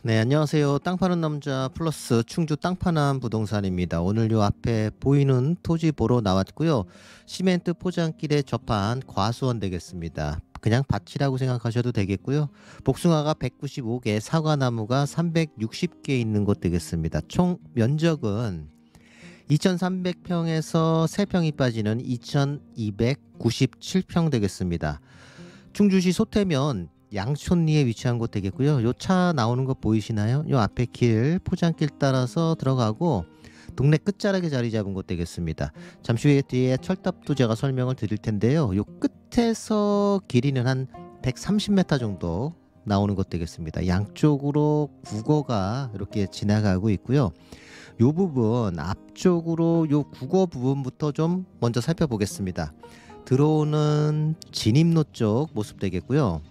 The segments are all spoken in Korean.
네, 안녕하세요. 땅 파는 남자 플러스 충주 땅 파는 부동산입니다. 오늘 요 앞에 보이는 토지 보러 나왔고요. 시멘트 포장길에 접한 과수원 되겠습니다. 그냥 밭이라고 생각하셔도 되겠고요. 복숭아가 195개, 사과나무가 360개 있는 곳 되겠습니다. 총 면적은 2300평에서 3평이 빠지는 2297평 되겠습니다. 충주시 소태면 양촌리에 위치한 곳 되겠고요. 요 차 나오는 거 보이시나요? 요 앞에 길 포장길 따라서 들어가고 동네 끝자락에 자리 잡은 곳 되겠습니다. 잠시 후에 뒤에 철탑도 제가 설명을 드릴 텐데요. 요 끝에서 길이는 한 130m 정도 나오는 곳 되겠습니다. 양쪽으로 국어가 이렇게 지나가고 있고요. 요 부분 앞쪽으로 요 국어 부분부터 좀 먼저 살펴보겠습니다. 들어오는 진입로 쪽 모습 되겠고요.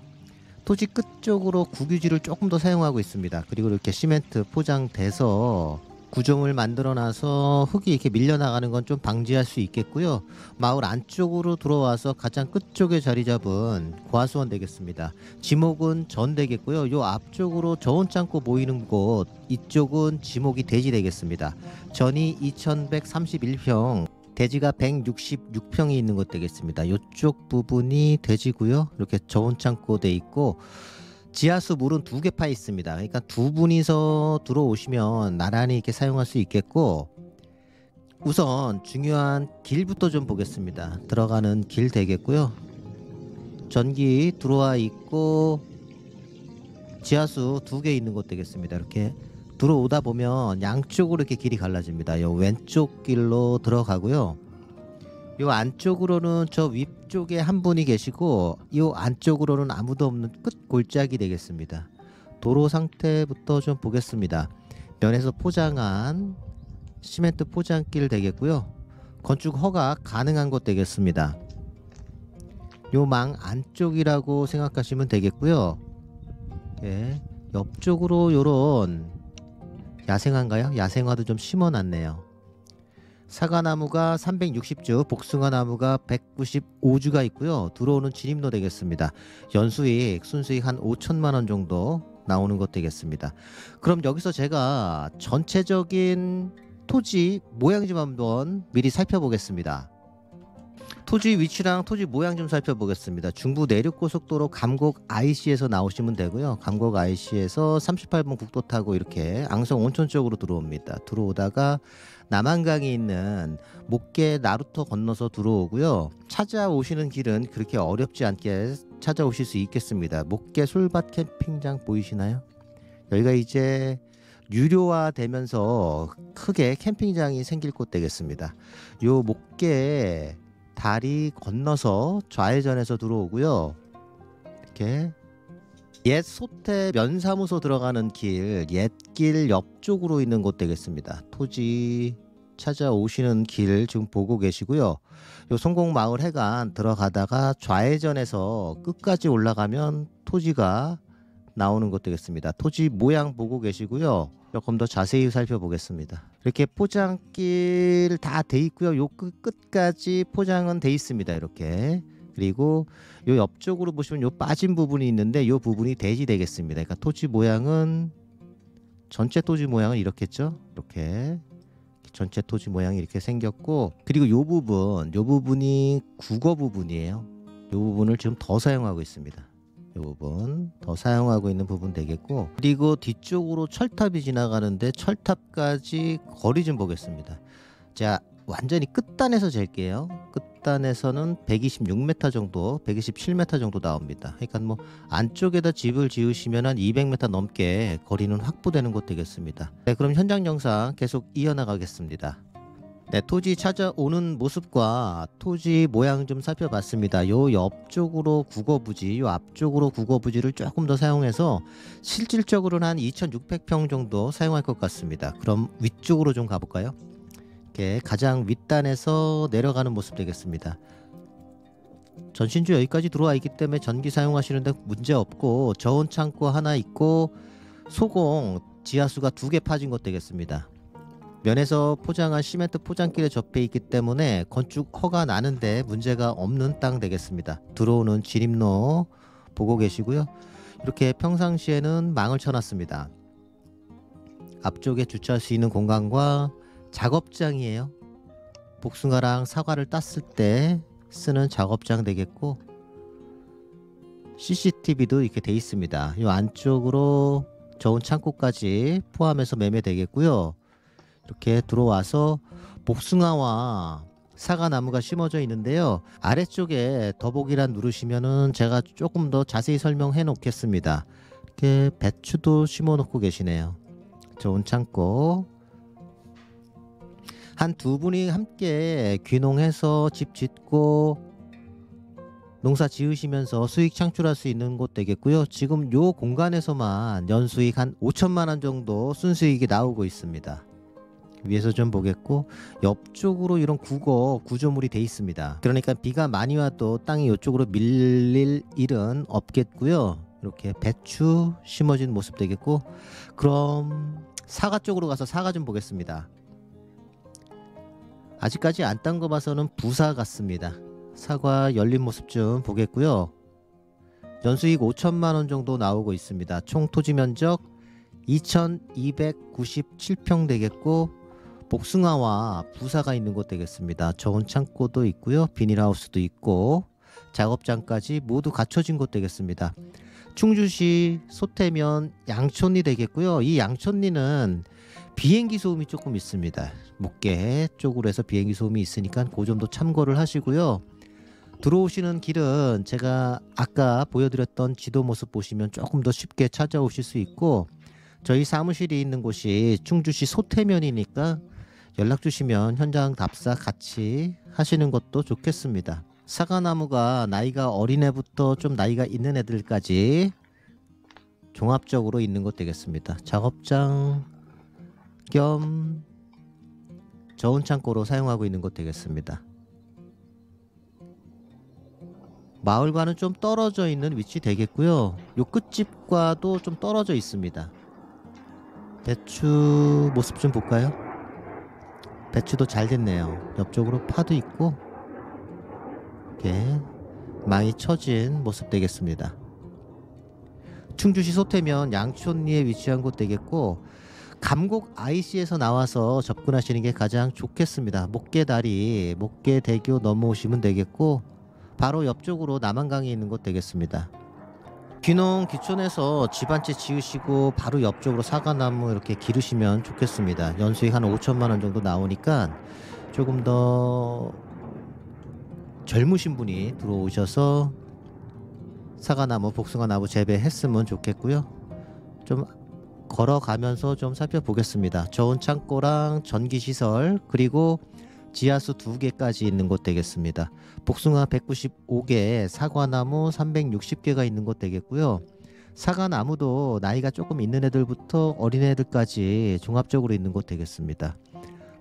토지 끝쪽으로 국유지를 조금 더 사용하고 있습니다. 그리고 이렇게 시멘트 포장돼서 구조물 만들어 놔서 흙이 이렇게 밀려나가는 건 좀 방지할 수 있겠고요. 마을 안쪽으로 들어와서 가장 끝쪽에 자리 잡은 과수원 되겠습니다. 지목은 전 되겠고요. 요 앞쪽으로 저온창고 보이는 곳 이쪽은 지목이 대지 되겠습니다. 전이 2131평, 대지가 166평이 있는 곳 되겠습니다. 이쪽 부분이 대지고요. 이렇게 저온창고 돼 있고 지하수 물은 2개 파 있습니다. 그러니까 두 분이서 들어오시면 나란히 이렇게 사용할 수 있겠고, 우선 중요한 길부터 좀 보겠습니다. 들어가는 길 되겠고요. 전기 들어와 있고 지하수 2개 있는 곳 되겠습니다. 이렇게 들어오다 보면 양쪽으로 이렇게 길이 갈라집니다. 요 왼쪽 길로 들어가고요. 요 안쪽으로는 저 위쪽에 한 분이 계시고 요 안쪽으로는 아무도 없는 끝 골짜기 되겠습니다. 도로 상태부터 좀 보겠습니다. 면에서 포장한 시멘트 포장길 되겠고요. 건축 허가 가능한 곳 되겠습니다. 요 망 안쪽이라고 생각하시면 되겠고요. 예, 옆쪽으로 요런 야생화인가요? 야생화도 좀 심어놨네요. 사과나무가 360주, 복숭아나무가 195주가 있고요. 들어오는 진입로 되겠습니다. 연수익, 순수익 한 5천만 원 정도 나오는 것 되겠습니다. 그럼 여기서 제가 전체적인 토지 모양 좀 한번 미리 살펴보겠습니다. 토지 위치랑 토지 모양 좀 살펴보겠습니다. 중부 내륙고속도로 감곡 IC에서 나오시면 되고요. 감곡 IC에서 38번 국도 타고 이렇게 앙성 온천 쪽으로 들어옵니다. 들어오다가 남한강이 있는 목계 나루터 건너서 들어오고요. 찾아오시는 길은 그렇게 어렵지 않게 찾아오실 수 있겠습니다. 목계 솔밭 캠핑장 보이시나요? 여기가 이제 유료화 되면서 크게 캠핑장이 생길 곳 되겠습니다. 요 목계 다리 건너서 좌회전해서 들어오고요. 이렇게 옛 소태 면사무소 들어가는 길, 옛길 옆쪽으로 있는 곳 되겠습니다. 토지 찾아오시는 길 지금 보고 계시고요. 요 성공마을 해관 들어가다가 좌회전해서 끝까지 올라가면 토지가 나오는 곳 되겠습니다. 토지 모양 보고 계시고요. 조금 더 자세히 살펴보겠습니다. 이렇게 포장길 다 돼 있고요. 요 끝까지 포장은 돼 있습니다. 이렇게. 그리고 요 옆쪽으로 보시면 요 빠진 부분이 있는데 요 부분이 대지 되겠습니다. 그러니까 토지 모양은 전체 토지 모양은 이렇겠죠. 이렇게 전체 토지 모양이 이렇게 생겼고, 그리고 요 부분이 국어 부분이에요. 요 부분을 지금 더 사용하고 있습니다. 이 부분 더 사용하고 있는 부분 되겠고, 그리고 뒤쪽으로 철탑이 지나가는데 철탑까지 거리 좀 보겠습니다. 자, 완전히 끝단에서 잴게요. 끝단에서는 126m 정도, 127m 정도 나옵니다. 그러니까 뭐 안쪽에다 집을 지으시면 한 200m 넘게 거리는 확보되는 곳 되겠습니다. 네, 그럼 현장 영상 계속 이어나가겠습니다. 네, 토지 찾아오는 모습과 토지 모양 좀 살펴봤습니다. 요 옆쪽으로 국어부지, 요 앞쪽으로 국어부지를 조금 더 사용해서 실질적으로는 한 2600평 정도 사용할 것 같습니다. 그럼 위쪽으로 좀 가볼까요? 이렇게 가장 윗단에서 내려가는 모습 되겠습니다. 전신주 여기까지 들어와 있기 때문에 전기 사용하시는데 문제 없고, 저온 창고 하나 있고 소공 지하수가 2개 파진 것 되겠습니다. 면에서 포장한 시멘트 포장길에 접해 있기 때문에 건축 허가 나는데 문제가 없는 땅 되겠습니다. 들어오는 진입로 보고 계시고요. 이렇게 평상시에는 망을 쳐놨습니다. 앞쪽에 주차할 수 있는 공간과 작업장이에요. 복숭아랑 사과를 땄을 때 쓰는 작업장 되겠고, CCTV도 이렇게 돼 있습니다. 이 안쪽으로 저온 창고까지 포함해서 매매되겠고요. 이렇게 들어와서 복숭아와 사과나무가 심어져 있는데요. 아래쪽에 더보기란 누르시면은 제가 조금 더 자세히 설명해 놓겠습니다. 이렇게 배추도 심어 놓고 계시네요. 좋은 창고. 한 두 분이 함께 귀농해서 집 짓고 농사 지으시면서 수익 창출할 수 있는 곳 되겠고요. 지금 요 공간에서만 연수익 한 5천만 원 정도 순수익이 나오고 있습니다. 위에서 좀 보겠고, 옆쪽으로 이런 구조물이 돼 있습니다. 그러니까 비가 많이 와도 땅이 이쪽으로 밀릴 일은 없겠고요. 이렇게 배추 심어진 모습 되겠고, 그럼 사과 쪽으로 가서 사과 좀 보겠습니다. 아직까지 안 딴 거 봐서는 부사 같습니다. 사과 열린 모습 좀 보겠고요. 연수익 5천만 원 정도 나오고 있습니다. 총 토지 면적 2297평 되겠고, 복숭아와 부사가 있는 곳 되겠습니다. 저온 창고도 있고요. 비닐하우스도 있고 작업장까지 모두 갖춰진 곳 되겠습니다. 충주시 소태면 양촌리 되겠고요. 이 양촌리는 비행기 소음이 조금 있습니다. 목계 쪽으로 해서 비행기 소음이 있으니까 그 점도 참고를 하시고요. 들어오시는 길은 제가 아까 보여드렸던 지도 모습 보시면 조금 더 쉽게 찾아오실 수 있고, 저희 사무실이 있는 곳이 충주시 소태면이니까 연락 주시면 현장 답사 같이 하시는 것도 좋겠습니다. 사과나무가 나이가 어린애부터 좀 나이가 있는 애들까지 종합적으로 있는 것 되겠습니다. 작업장 겸 저온 창고로 사용하고 있는 것 되겠습니다. 마을과는 좀 떨어져 있는 위치 되겠고요. 요 끝집과도 좀 떨어져 있습니다. 배추 모습 좀 볼까요? 배추도 잘 됐네요. 옆쪽으로 파도 있고 이렇게 많이 처진 모습 되겠습니다. 충주시 소태면 양촌리에 위치한 곳 되겠고, 감곡 IC에서 나와서 접근하시는 게 가장 좋겠습니다. 목계다리, 목계대교 넘어오시면 되겠고, 바로 옆쪽으로 남한강에 있는 곳 되겠습니다. 귀농 귀촌에서 집 한 채 지으시고 바로 옆쪽으로 사과나무 이렇게 기르시면 좋겠습니다. 연수익 한 5천만 원 정도 나오니까 조금 더 젊으신 분이 들어오셔서 사과나무, 복숭아나무 재배했으면 좋겠고요. 좀 걸어가면서 좀 살펴보겠습니다. 저온 창고랑 전기시설, 그리고 지하수 2개까지 있는 곳 되겠습니다. 복숭아 195개, 사과나무 360개가 있는 곳 되겠고요. 사과나무도 나이가 조금 있는 애들부터 어린애들까지 종합적으로 있는 곳 되겠습니다.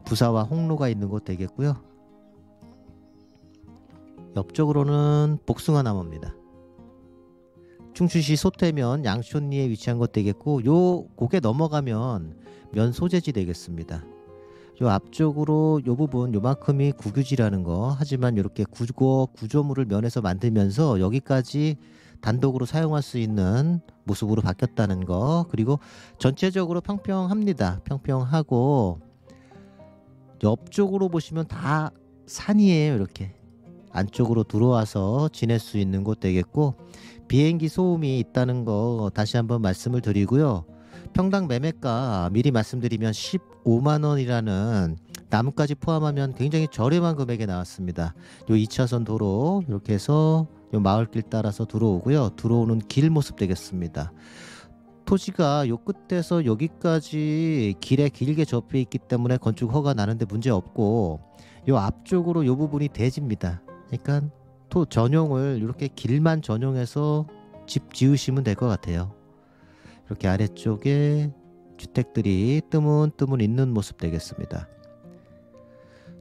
부사와 홍로가 있는 곳 되겠고요. 옆쪽으로는 복숭아나무입니다. 충주시 소태면 양촌리에 위치한 곳 되겠고, 요 고개 넘어가면 면 소재지 되겠습니다. 요 앞쪽으로 요 부분 요만큼이 구규지라는 거, 하지만 이렇게 구조물을 면에서 만들면서 여기까지 단독으로 사용할 수 있는 모습으로 바뀌었다는 거, 그리고 전체적으로 평평합니다. 평평하고 옆쪽으로 보시면 다 산이에요. 이렇게 안쪽으로 들어와서 지낼 수 있는 곳 되겠고, 비행기 소음이 있다는 거 다시 한번 말씀을 드리고요. 평당 매매가 미리 말씀드리면 15만 원이라는, 나무까지 포함하면 굉장히 저렴한 금액에 나왔습니다. 요 2차선 도로 이렇게 해서 요 마을길 따라서 들어오고요. 들어오는 길 모습 되겠습니다. 토지가 요 끝에서 여기까지 길에 길게 접해 있기 때문에 건축 허가 나는데 문제 없고, 요 앞쪽으로 요 부분이 대지입니다. 그러니까 토 전용을 이렇게 길만 전용해서 집 지으시면 될 것 같아요. 이렇게 아래쪽에 주택들이 뜨문뜨문 있는 모습 되겠습니다.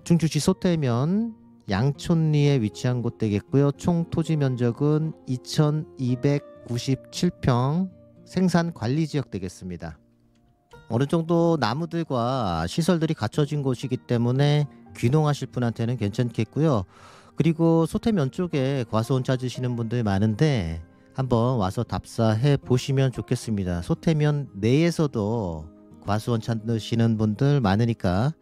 충주시 소태면 양촌리에 위치한 곳 되겠고요. 총 토지 면적은 2297평, 생산관리지역 되겠습니다. 어느 정도 나무들과 시설들이 갖춰진 곳이기 때문에 귀농하실 분한테는 괜찮겠고요. 그리고 소태면 쪽에 과수원 찾으시는 분들이 많은데 한번 와서 답사해 보시면 좋겠습니다. 소태면 내에서도 과수원 찾으시는 분들 많으니까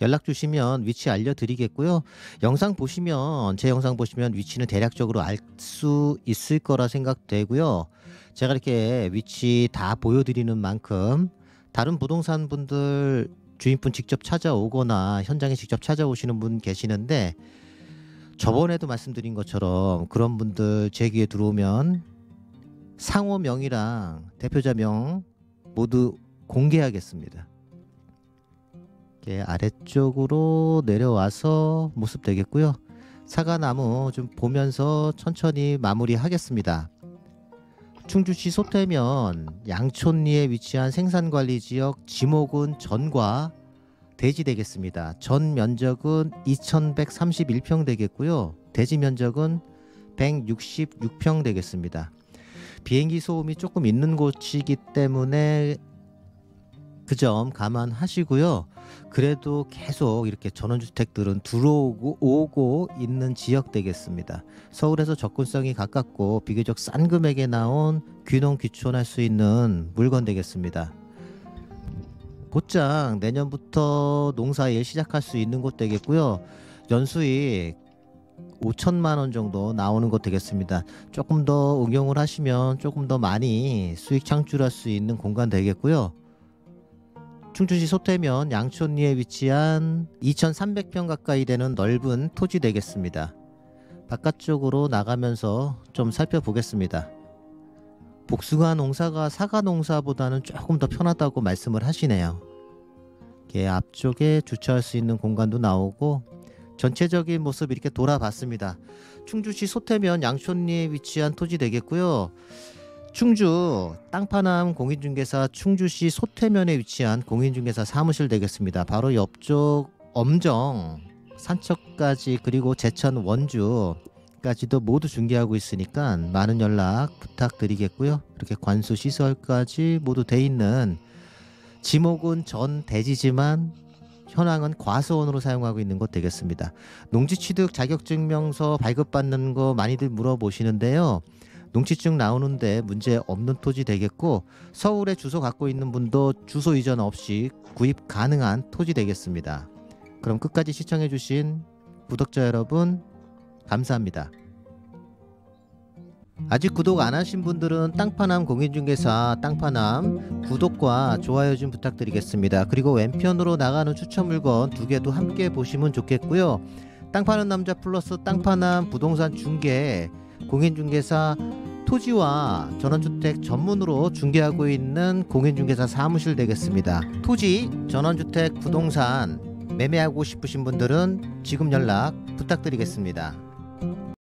연락 주시면 위치 알려드리겠고요. 영상 보시면 제 영상 보시면 위치는 대략적으로 알 수 있을 거라 생각되고요. 제가 이렇게 위치 다 보여드리는 만큼 다른 부동산 분들 주인분 직접 찾아오거나 현장에 직접 찾아오시는 분 계시는데 저번에도 말씀드린 것처럼 그런 분들 제 귀에 들어오면 상호명이랑 대표자 명 모두 공개하겠습니다. 이렇게 아래쪽으로 내려와서 모습 되겠고요. 사과나무 좀 보면서 천천히 마무리하겠습니다. 충주시 소태면 양촌리에 위치한 생산관리지역 지목은 전과 대지 되겠습니다. 전 면적은 2131평 되겠고요. 대지 면적은 166평 되겠습니다. 비행기 소음이 조금 있는 곳이기 때문에 그 점 감안하시고요. 그래도 계속 이렇게 전원주택들은 들어오고 있는 지역 되겠습니다. 서울에서 접근성이 가깝고 비교적 싼 금액에 나온 귀농 귀촌할 수 있는 물건 되겠습니다. 곧장 내년부터 농사일 시작할 수 있는 곳 되겠고요. 연수익 5천만 원 정도 나오는 것 되겠습니다. 조금 더 응용을 하시면 조금 더 많이 수익 창출할 수 있는 공간 되겠고요. 충주시 소태면 양촌리에 위치한 2300평 가까이 되는 넓은 토지 되겠습니다. 바깥쪽으로 나가면서 좀 살펴보겠습니다. 복숭아 농사가 사과 농사보다는 조금 더 편하다고 말씀을 하시네요. 이렇게 앞쪽에 주차할 수 있는 공간도 나오고 전체적인 모습 이렇게 돌아봤습니다. 충주시 소태면 양촌리에 위치한 토지 되겠고요. 충주 땅파남 공인중개사 충주시 소태면에 위치한 공인중개사 사무실 되겠습니다. 바로 옆쪽 엄정 산척까지 그리고 제천 원주까지도 모두 중개하고 있으니까 많은 연락 부탁드리겠고요. 이렇게 관수 시설까지 모두 돼 있는 지목은 전 대지지만 현황은 과수원으로 사용하고 있는 곳 되겠습니다. 농지취득 자격증명서 발급받는 거 많이들 물어보시는데요. 농지증 나오는데 문제 없는 토지 되겠고 서울에 주소 갖고 있는 분도 주소 이전 없이 구입 가능한 토지 되겠습니다. 그럼 끝까지 시청해 주신 구독자 여러분 감사합니다. 아직 구독 안 하신 분들은 땅파남 공인중개사 땅파남 구독과 좋아요 좀 부탁드리겠습니다. 그리고 왼편으로 나가는 추천 물건 두 개도 함께 보시면 좋겠고요. 땅 파는 남자 플러스 땅파남 부동산 중개 공인중개사 토지와 전원주택 전문으로 중개하고 있는 공인중개사 사무실 되겠습니다. 토지, 전원주택, 부동산 매매하고 싶으신 분들은 지금 연락 부탁드리겠습니다.